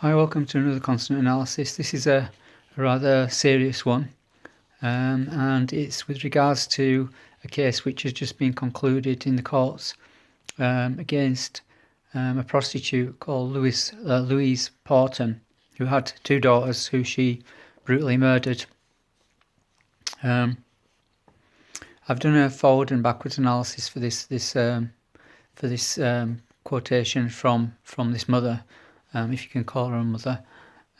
Hi, welcome to another Consonant Analysis. This is a rather serious one, and it's with regards to a case which has just been concluded in the courts against a prostitute called Louise Porton, who had two daughters who she brutally murdered. I've done a forward and backwards analysis for this quotation from this mother. If you can call her a mother.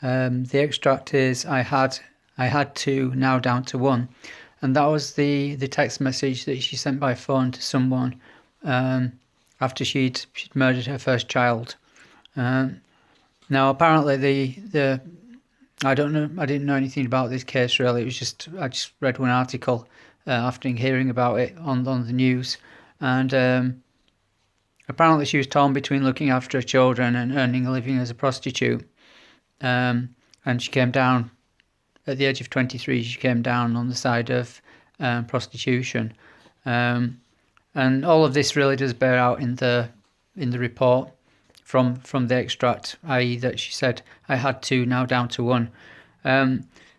The extract is, I had two, now down to one. And that was the text message that she sent by phone to someone after she'd murdered her first child. Now, apparently I didn't know anything about this case really. It was I just read one article after hearing about it on the news. And apparently she was torn between looking after her children and earning a living as a prostitute. And she came down, at the age of 23, she came down on the side of prostitution. And all of this really does bear out in the report from the extract, i.e. that she said, I had two, now down to one.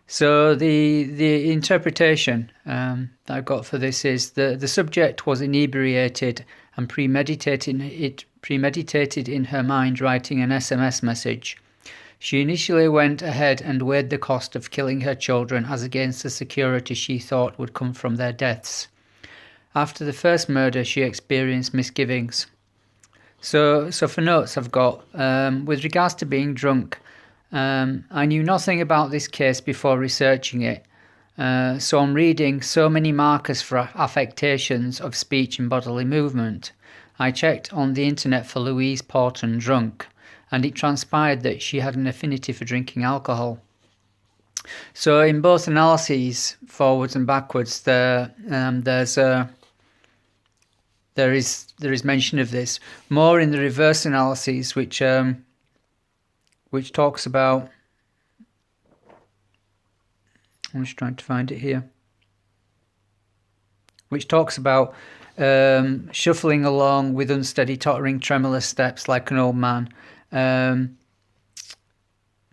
So the interpretation that I've got for this is the subject was inebriated and premeditated in her mind writing an SMS message. She initially went ahead and weighed the cost of killing her children as against the security she thought would come from their deaths. After the first murder, she experienced misgivings. So for notes I've got, with regards to being drunk, I knew nothing about this case before researching it. So I'm reading so many markers for affectations of speech and bodily movement. I checked on the internet for Louise Porton drunk, and it transpired that she had an affinity for drinking alcohol. So in both analyses, forwards and backwards, there is mention of this. More in the reverse analyses, which talks about. I'm just trying to find it here. Which talks about shuffling along with unsteady, tottering, tremulous steps like an old man,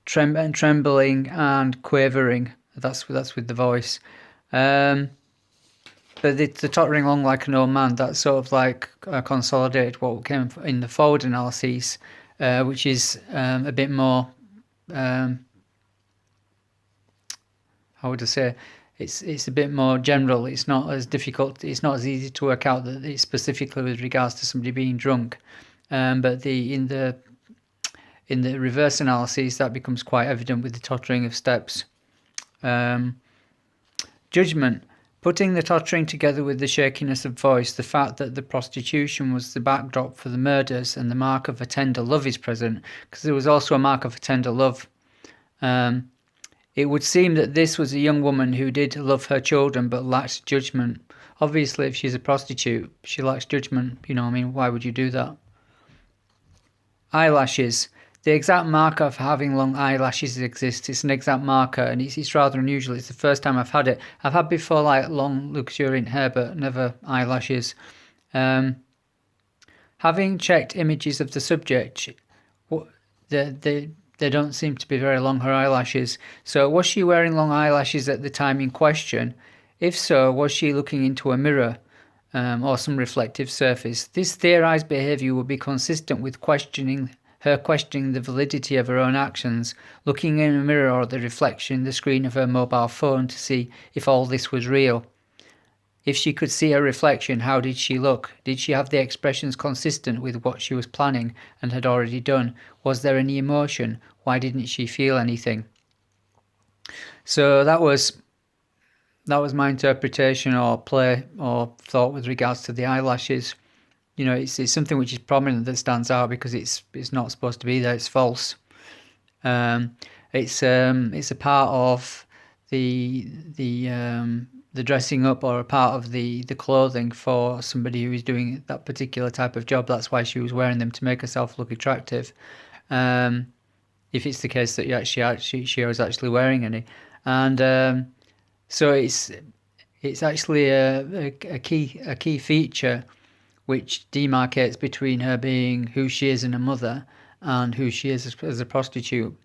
trembling and quavering. That's with the voice. But the tottering along like an old man, that's sort of like consolidated what came in the forward analyses, which is a bit more. How would I say? It's a bit more general. It's not as difficult. It's not as easy to work out that it's specifically with regards to somebody being drunk. But in the reverse analyses, that becomes quite evident with the tottering of steps. Judgment. Putting the tottering together with the shakiness of voice, the fact that the prostitution was the backdrop for the murders and the mark of a tender love is present, because there was also a mark of a tender love. It would seem that this was a young woman who did love her children but lacked judgment. Obviously, if she's a prostitute, she lacks judgment. Why would you do that? Eyelashes. The exact marker for having long eyelashes exists. It's an exact marker, and it's rather unusual. It's the first time I've had it. I've had before like long luxuriant hair, but never eyelashes. Having checked images of the subject, they don't seem to be very long, her eyelashes. So was she wearing long eyelashes at the time in question? If so, was she looking into a mirror or some reflective surface? This theorized behavior would be consistent with questioning the validity of her own actions, looking in a mirror or the reflection in the screen of her mobile phone to see if all this was real. If she could see her reflection, how did she look? Did she have the expressions consistent with what she was planning and had already done? Was there any emotion? Why didn't she feel anything? So that was my interpretation or play or thought with regards to the eyelashes. It's something which is prominent that stands out because it's not supposed to be there. It's false. It's a part of the dressing up or a part of the clothing for somebody who is doing that particular type of job. That's why she was wearing them, to make herself look attractive. If it's the case that she was actually wearing any, and so it's actually a key feature which demarcates between her being who she is as a mother and who she is as a prostitute.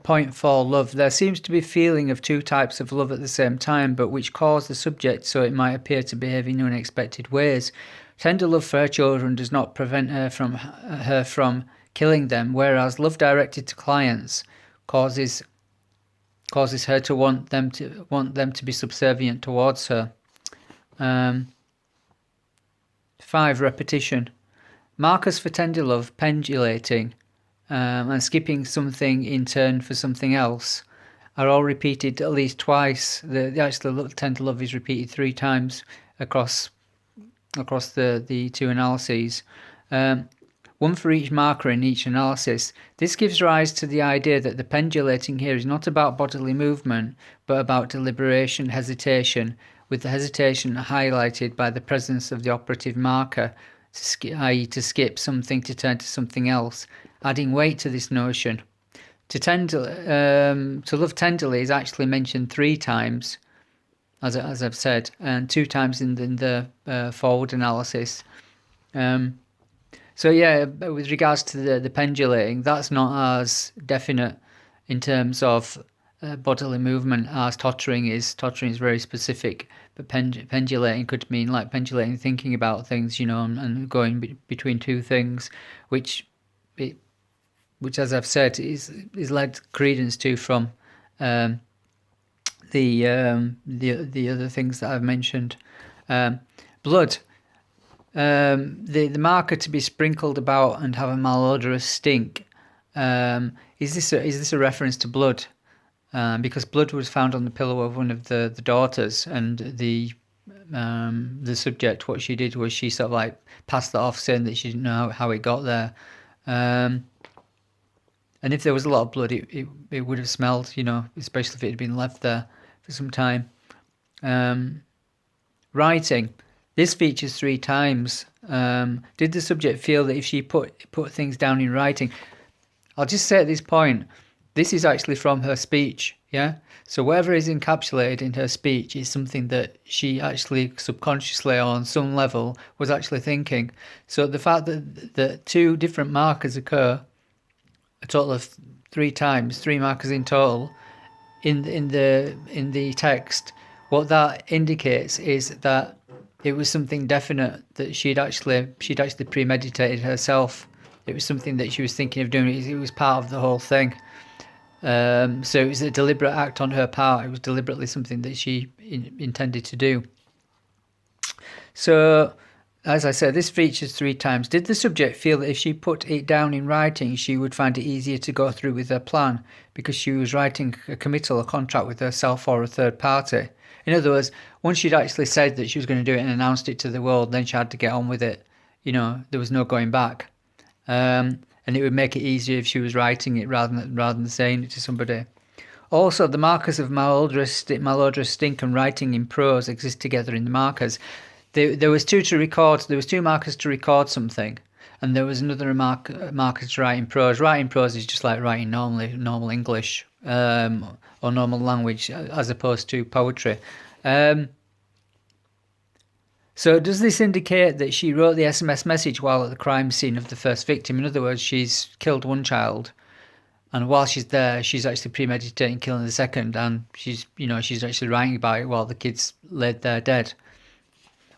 point 4, love. There seems to be feeling of two types of love at the same time, but which cause the subject so it might appear to behave in unexpected ways. Tender love for her children does not prevent her from killing them, whereas love directed to clients causes her to want them to be subservient towards her. 5, repetition. Markers for tender love, pendulating, and skipping something in turn for something else are all repeated at least twice. The tender love is repeated 3 times across the 2 analyses. 1 for each marker in each analysis. This gives rise to the idea that the pendulating here is not about bodily movement, but about deliberation, hesitation, with the hesitation highlighted by the presence of the operative marker, i.e. to skip something to turn to something else, adding weight to this notion. To love tenderly is actually mentioned 3 times, as I've said, and 2 times in the forward analysis. So yeah, with regards to the pendulating, that's not as definite in terms of bodily movement as tottering is. Tottering is very specific, but pendulating could mean like pendulating, thinking about things, and going between 2 things, which as I've said is led credence to from the other things that I've mentioned. Blood. The marker to be sprinkled about and have a malodorous stink. Is this a reference to blood? Because blood was found on the pillow of one of the daughters, and the subject, what she did was she sort of like passed that off, saying that she didn't know how it got there. And if there was a lot of blood, it would have smelled, especially if it had been left there for some time. Writing. This features 3 times. Did the subject feel that if she put things down in writing? I'll just say at this point, this is actually from her speech, yeah? So whatever is encapsulated in her speech is something that she actually subconsciously or on some level was actually thinking. So the fact that 2 different markers occur, a total of 3 times, 3 markers in total, in the text, what that indicates is that it was something definite that she'd actually premeditated herself. It was something that she was thinking of doing. It was part of the whole thing. So it was a deliberate act on her part. It was deliberately something that she intended to do. So, as I said, this features 3 times. Did the subject feel that if she put it down in writing, she would find it easier to go through with her plan because she was writing a committal, a contract with herself or a third party? In other words, once she'd actually said that she was going to do it and announced it to the world, then she had to get on with it. There was no going back. And it would make it easier if she was writing it rather than saying it to somebody. Also, the markers of malodorous stink and writing in prose exist together in the markers. There was 2 to record. There was 2 markers to record something, and there was another marker to write in prose. Writing prose is just like writing normal English or normal language, as opposed to poetry. So does this indicate that she wrote the SMS message while at the crime scene of the first victim? In other words, she's killed one child, and while she's there, she's actually premeditating killing the second, and she's actually writing about it while the kids laid there dead.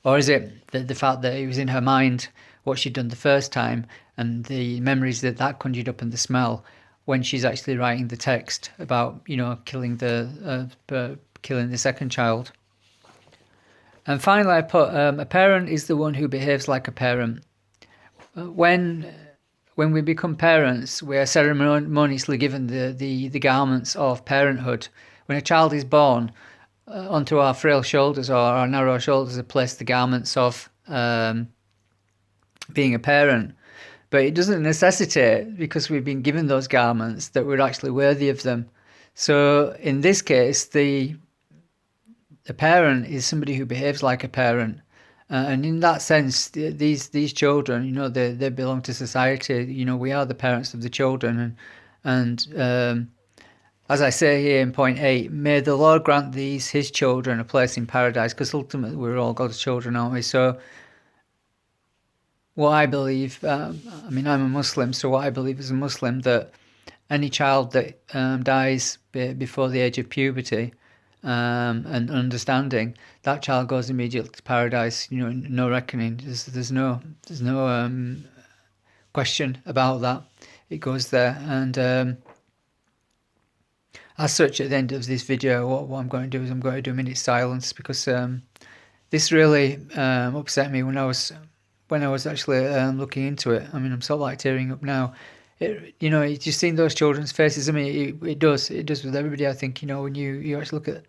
Or is it the fact that it was in her mind what she'd done the first time and the memories that conjured up and the smell when she's actually writing the text about, killing the second child? And finally, I put a parent is the one who behaves like a parent. When we become parents, we are ceremoniously given the garments of parenthood. When a child is born, onto our frail shoulders or our narrow shoulders are placed the garments of being a parent. But it doesn't necessitate, because we've been given those garments, that we're actually worthy of them. So in this case, the parent is somebody who behaves like a parent. And in that sense, these children, they belong to society. We are the parents of the children. And as I say here in point 8, may the Lord grant these, his children, a place in paradise, because ultimately we're all God's children, aren't we? So what I believe, I'm a Muslim, so what I believe as a Muslim, that any child that dies before the age of puberty and understanding, that child goes immediately to paradise. No reckoning. There's no question about that. It goes there, and as such, at the end of this video, what I'm going to do is I'm going to do a minute's silence, because this really upset me when I was actually looking into it. I mean, I'm sort of like tearing up now. It's just seeing those children's faces. I mean, it does with everybody. I think, when you actually look at,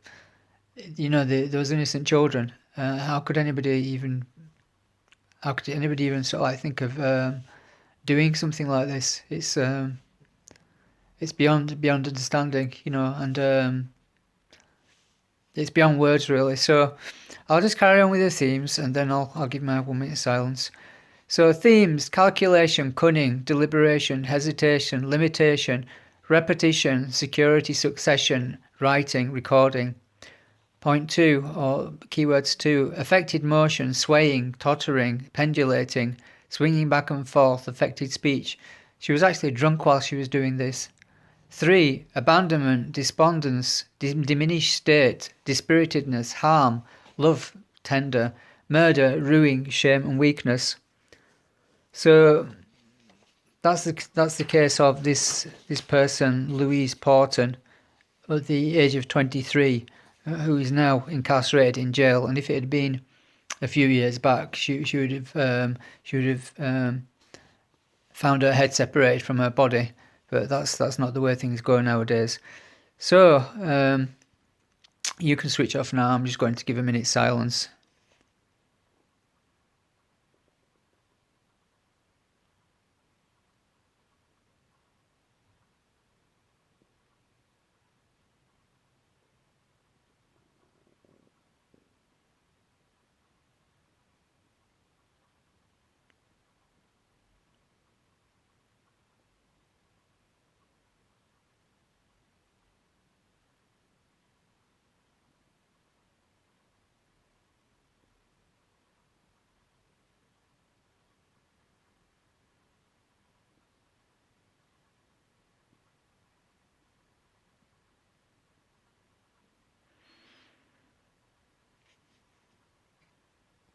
those innocent children. How could anybody even sort of like think of doing something like this? It's beyond understanding, and it's beyond words, really. So I'll just carry on with the themes, and then I'll give my 1 minute silence. So themes: calculation, cunning, deliberation, hesitation, limitation, repetition, security, succession, writing, recording. Point 2, or keywords 2, affected motion, swaying, tottering, pendulating, swinging back and forth, affected speech. She was actually drunk while she was doing this. 3, abandonment, despondence, diminished state, dispiritedness, harm, love, tender, murder, ruin, shame and weakness. So that's the case of this person, Louise Porton, at the age of 23, who is now incarcerated in jail. And if it had been a few years back, she would have found her head separated from her body. But that's not the way things go nowadays. So you can switch off now. I'm just going to give a minute's silence.